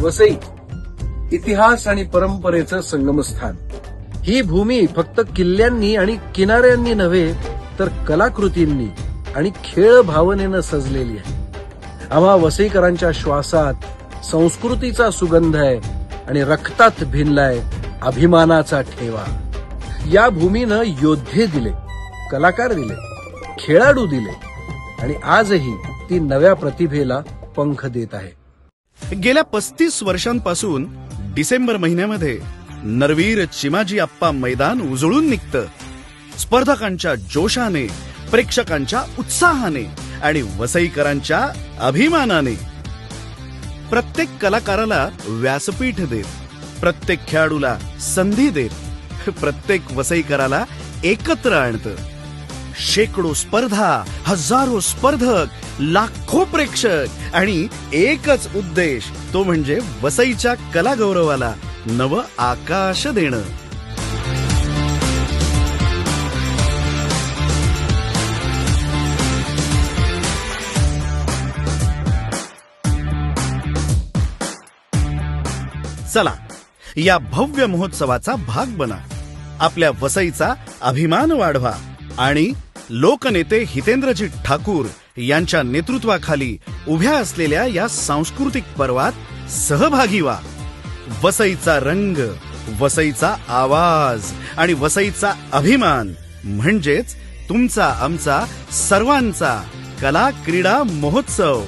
वसई इतिहास आणि परंपरेचं संगमस्थान. ही भूमी फक्त किल्ल्यांनी आणि किनाऱ्यांनी नव्हे तर कलाकृतींनी आणि खेळ भावनेनं सजलेली आहे. आम्हा वसईकरांच्या श्वासात संस्कृतीचा सुगंध आहे आणि रक्तात भिनलाय अभिमानाचा ठेवा. या भूमीनं योद्धे दिले, कलाकार दिले, खेळाडू दिले आणि आजही ती नव्या प्रतिभेला पंख देत आहे. गेल्या 35 वर्षांपासून डिसेंबर महिन्यामध्ये नरवीर चिमाजी आप्पा मैदान उजळून निघतं. स्पर्धकांच्या जोशाने, प्रेक्षकांच्या उत्साहाने आणि वसईकरांच्या अभिमानाने. प्रत्येक कलाकाराला व्यासपीठ देत, प्रत्येक खेळाडूला संधी देत, प्रत्येक वसईकराला एकत्र आणतं. शेकडो स्पर्धा, हजारो स्पर्धक, लाखो प्रेक्षक आणि एकच उद्देश, तो म्हणजे वसईच्या कला गौरवाला नवं आकाश देणं. चला, या भव्य महोत्सवाचा भाग बना. आपल्या वसईचा अभिमान वाढवा आणि लोकनेते हितेंद्रजी ठाकूर यांच्या नेतृत्वाखाली उभ्या असलेल्या या सांस्कृतिक पर्वात सहभागी व्हा. वसईचा रंग, वसईचा आवाज आणि वसईचा अभिमान म्हणजेच तुमचा, आमचा, सर्वांचा कला क्रीडा महोत्सव.